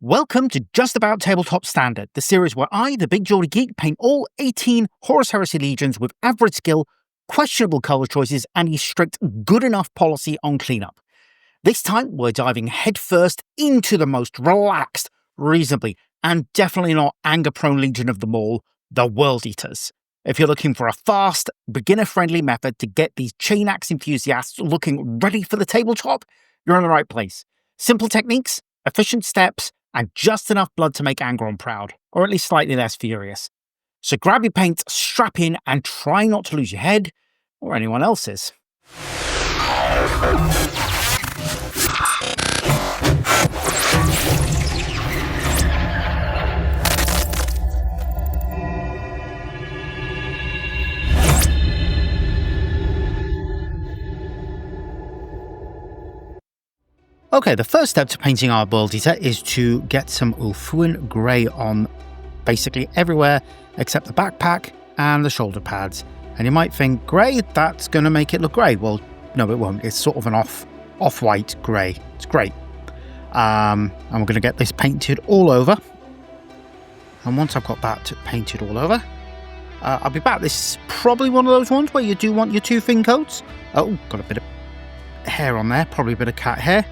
Welcome to Just About Tabletop Standard, the series where I, the Big Geordie Geek, paint all 18 Horus Heresy legions with average skill, questionable colour choices, and a strict good enough policy on cleanup. This time, we're diving headfirst into the most relaxed, reasonably, and definitely not anger-prone legion of them all, the World Eaters. If you're looking for a fast, beginner-friendly method to get these chainaxe enthusiasts looking ready for the tabletop, you're in the right place. Simple techniques, efficient steps, and just enough blood to make Angron proud, or at least slightly less furious. So grab your paints, strap in, and try not to lose your head, or anyone else's. Okay, the first step to painting our World Eater is to get some Ulthuan grey on basically everywhere except the backpack and the shoulder pads. And you might think, grey, that's going to make it look grey. Well, no, it won't. It's sort of an off-white grey. It's great. And we're going to get this painted all over. And once I've got that painted all over, I'll be back. This is probably one of those ones where you do want your two thin coats. Oh, got a bit of hair on there, probably a bit of cat hair.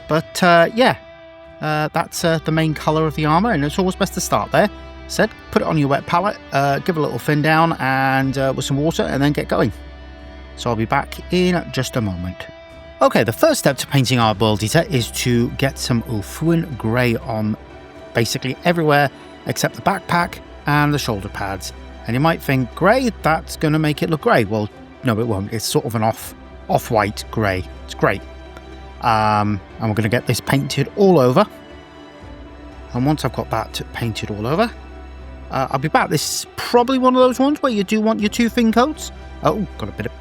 But that's the main colour of the armour, and it's always best to start there. Said, put it on your wet palette, give it a little thin down, and with some water, and then get going. So I'll be back in just a moment. Okay, the first step to painting our World Eater is to get some Ulthuan grey on basically everywhere except the backpack and the shoulder pads. And you might think, grey, that's going to make it look grey. Well, no, it won't. It's sort of an off-white grey. It's great. And we're going to get this painted all over. And once I've got that painted all over, I'll be back. This is probably one of those ones where you do want your two thin coats. Oh, got a bit of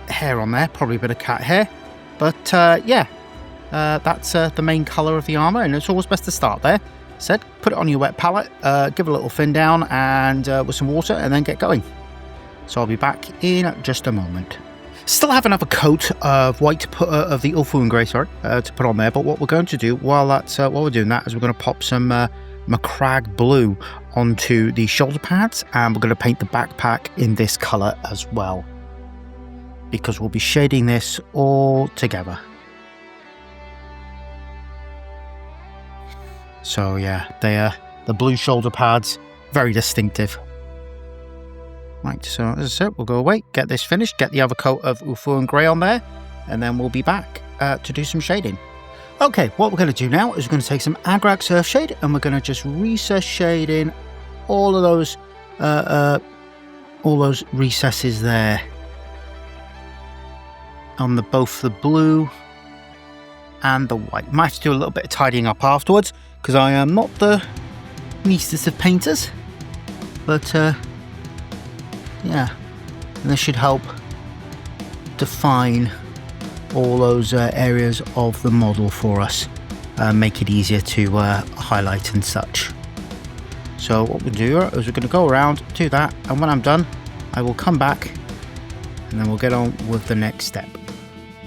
hair on there, probably a bit of cat hair. But that's the main colour of the armour, and it's always best to start there. Said, put it on your wet palette, give it a little thin down, and with some water, and then get going. So I'll be back in just a moment. Still have another coat of of the Ulthuan grey, to put on there. But what we're going to do while we're doing that is we're going to pop some Macgragge blue onto the shoulder pads, and we're going to paint the backpack in this colour as well, because we'll be shading this all together. So yeah, the blue shoulder pads, very distinctive. Right, so as I said, we'll go away, get this finished, get the other coat of Ulthuan grey on there, and then we'll be back to do some shading. Okay, what we're going to do now is we're going to take some Agrax Earthshade, and we're going to just recess shade in all of those recesses there on both the blue and the white. Might have to do a little bit of tidying up afterwards, because I am not the neatest of painters, but yeah, and this should help define all those areas of the model for us, make it easier to highlight and such. So what we'll do is we're going to go around, do that, and when I'm done, I will come back, and then we'll get on with the next step.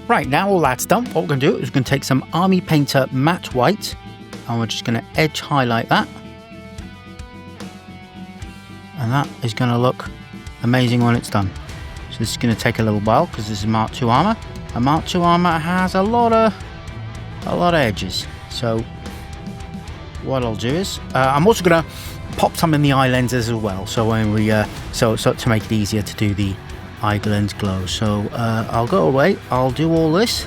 Right, now all that's done, what we're going to do is we're going to take some Army Painter Matte White, and we're just going to edge highlight that. And that is going to look amazing when it's done. So this is going to take a little while because this is Mark II armor. And Mark II armor has a lot of edges. So what I'll do is I'm also going to pop some in the eye lenses as well. So when we so to make it easier to do the eye lens glow. So I'll go away. I'll do all this.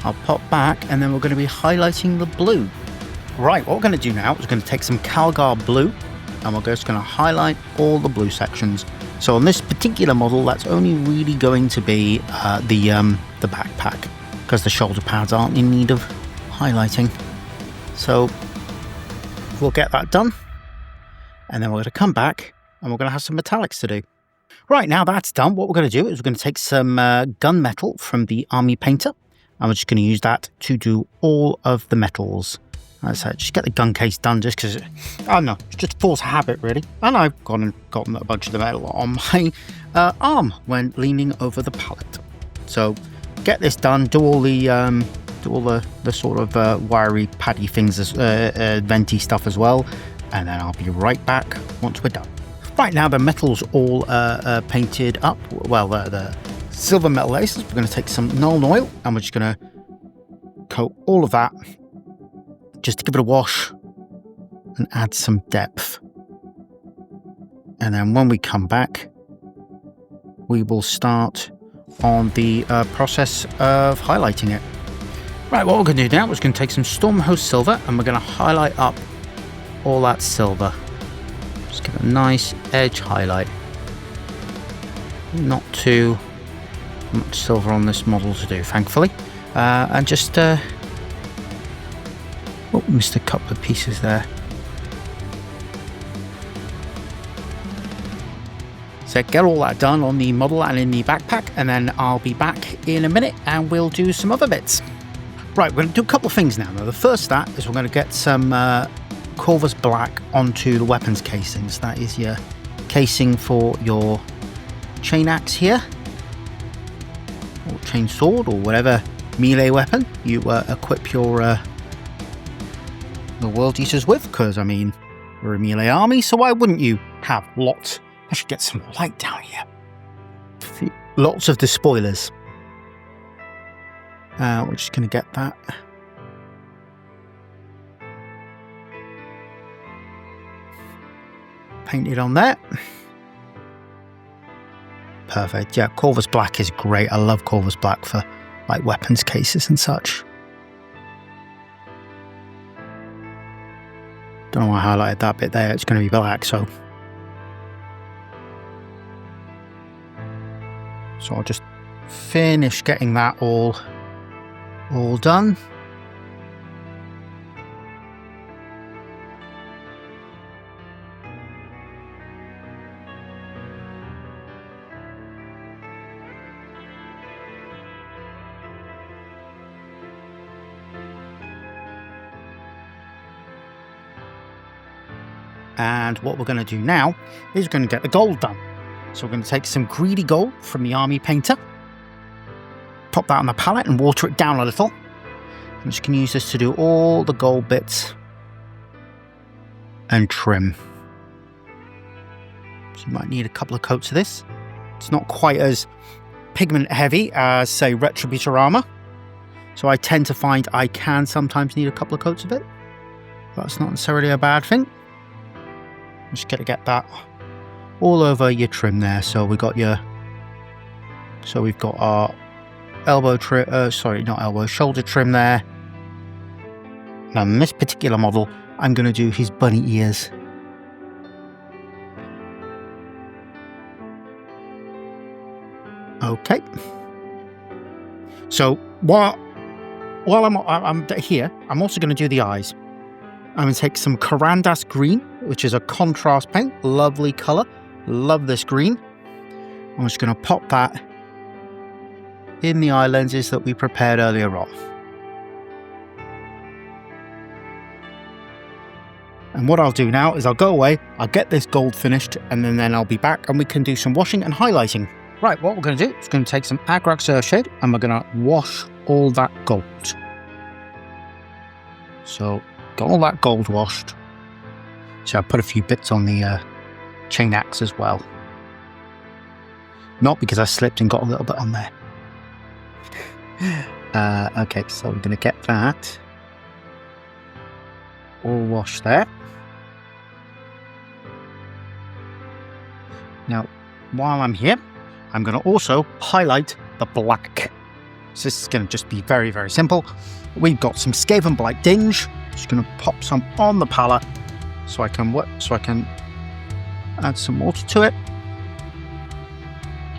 I'll pop back, and then we're going to be highlighting the blue. Right, what we're going to do now is we're going to take some Calgar blue, and we're just going to highlight all the blue sections. So on this particular model, that's only really going to be the backpack, because the shoulder pads aren't in need of highlighting. So we'll get that done, and then we're going to come back, and we're going to have some metallics to do. Right, now that's done, what we're going to do is we're going to take some gunmetal from the Army Painter, and we're just going to use that to do all of the metals. So just get the gun case done, just because, I don't know, it's just force habit really. And I've gone and gotten a bunch of the metal on my arm when leaning over the pallet. So get this done, do all the do all the sort of wiry paddy things, venty stuff as well, and then I'll be right back once we're done. Right, now the metal's all painted up. Well, the silver metal laces. We're going to take some Nuln Oil and we're just going to coat all of that just to give it a wash and add some depth. And then when we come back, we will start on the process of highlighting it. Right, what we're going to do now is going to take some Stormhost Silver and we're going to highlight up all that silver. Just give it a nice edge highlight. Not too much silver on this model to do, thankfully. And just missed a couple of pieces there. So get all that done on the model and in the backpack, and then I'll be back in a minute and we'll do some other bits. Right, we're going to do a couple of things now. The first of that is we're going to get some Corvus Black onto the weapons casings. That is your casing for your chain axe here, or chain sword, or whatever melee weapon you equip your the World Eaters with, because I mean, we're a melee army, so why wouldn't you have lots? I should get some light down here. Lots of the spoilers. We're just going to get that. Painted on there. Perfect. Yeah, Corvus Black is great. I love Corvus Black for like weapons cases and such. Don't know why I highlighted that bit there. It's going to be black, so I'll just finish getting that all done. And what we're going to do now is we're going to get the gold done. So we're going to take some greedy gold from the army painter, pop that on the palette and water it down a little. I'm just going to use this to do all the gold bits and trim. So you might need a couple of coats of this. It's not quite as pigment heavy as, say, Retributor armor. So I tend to find I can sometimes need a couple of coats of it. That's not necessarily a bad thing. Just got to get that all over your trim there. So we've got our elbow trim, shoulder trim there. Now in this particular model, I'm going to do his bunny ears. Okay. So while I'm here, I'm also going to do the eyes. I'm going to take some Carandas green, which is a contrast paint. Lovely colour. Love this green. I'm just going to pop that in the eye lenses that we prepared earlier on. And what I'll do now is I'll go away, I'll get this gold finished, and then I'll be back and we can do some washing and highlighting. Right, what we're going to do is going to take some Agrax Earthshade and we're going to wash all that gold. So, got all that gold washed. So I put a few bits on the chain axe as well. Not because I slipped and got a little bit on there. Okay, so we're going to get that all washed there. Now, while I'm here, I'm going to also highlight the black. So this is going to just be very, very simple. We've got some Skaven Blight Dinge. Just going to pop some on the palette so I can add some water to it.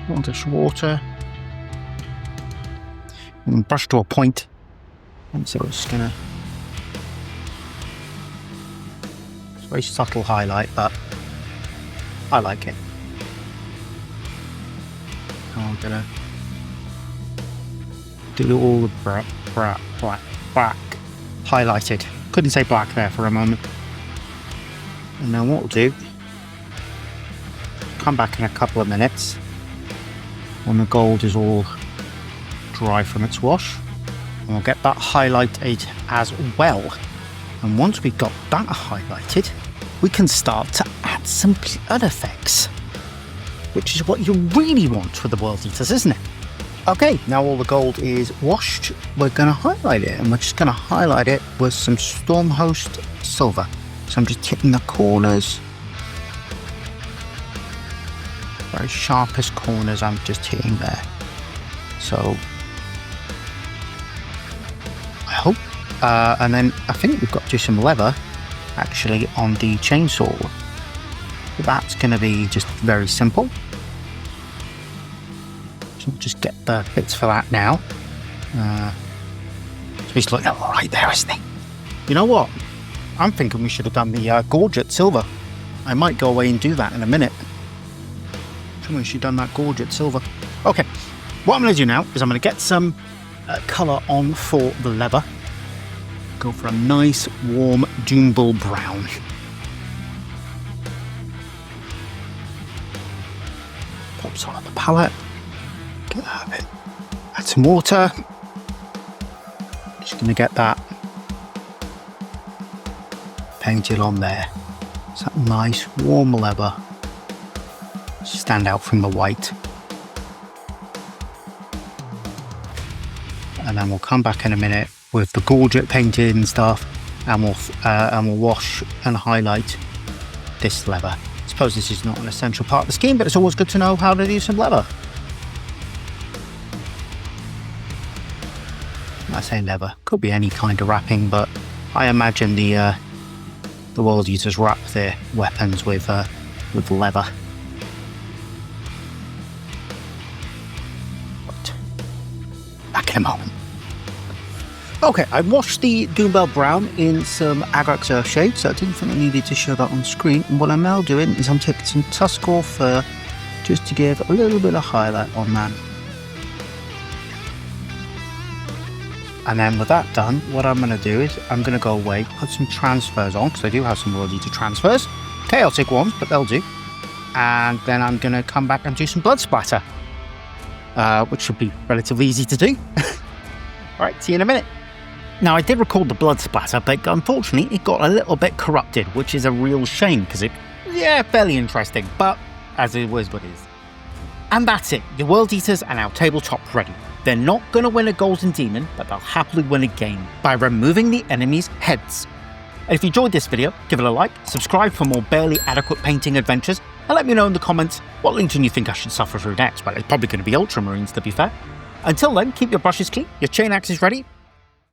Ontish water. And brush to a point. And so it's going to... It's a very subtle highlight, but I like it. I'm going to do all the black highlighted. Couldn't say black there for a moment. And then what we'll do, come back in a couple of minutes when the gold is all dry from its wash, And we'll get that highlighted as well. And once we've got that highlighted, we can start to add some blood effects, which is what you really want with the World Eaters, isn't it? Okay, now all the gold is washed, we're going to highlight it, and we're just going to highlight it with some Stormhost silver. So I'm just hitting the corners, very sharpest corners I'm just hitting there. So I hope, and then I think we've got to do some leather actually on the chainsaw. That's going to be just very simple. So we'll just get the bits for that now. So he's looking all right there, isn't he? You know what? I'm thinking we should have done the gorget silver. I might go away and do that in a minute. I think we should have done that gorget silver. Okay, what I'm going to do now is I'm going to get some colour on for the leather. Go for a nice warm Doombull brown. Pop some on the palette. Get that a bit. Add some water. Just going to get that painted on there. It's that nice warm leather. Stand out from the white. And then we'll come back in a minute with the gorget painted and stuff, and we'll wash and highlight this leather. I suppose this is not an essential part of the scheme, but it's always good to know how to do some leather. I say leather, could be any kind of wrapping, but I imagine the World Eaters wrap their weapons with leather. But back in a moment. Okay, I washed the Doombull Brown in some Agrax Earthshade, so I didn't think I needed to show that on screen. And what I'm now doing is I'm taking some Tuskor fur just to give a little bit of highlight on that. And then with that done, what I'm going to do is I'm going to go away, put some transfers on, because I do have some World Eater transfers. Chaotic ones, but they'll do. And then I'm going to come back and do some blood splatter, which should be relatively easy to do. Alright, see you in a minute. Now, I did record the blood splatter, but unfortunately it got a little bit corrupted, which is a real shame, because fairly interesting, but as it was what it is. And that's it, the World Eaters are now tabletop ready. They're not going to win a golden demon, but they'll happily win a game by removing the enemy's heads. And if you enjoyed this video, give it a like, subscribe for more barely adequate painting adventures, and let me know in the comments what Legion you think I should suffer through next. Well, it's probably going to be Ultramarines, to be fair. Until then, keep your brushes clean, your chain axes ready,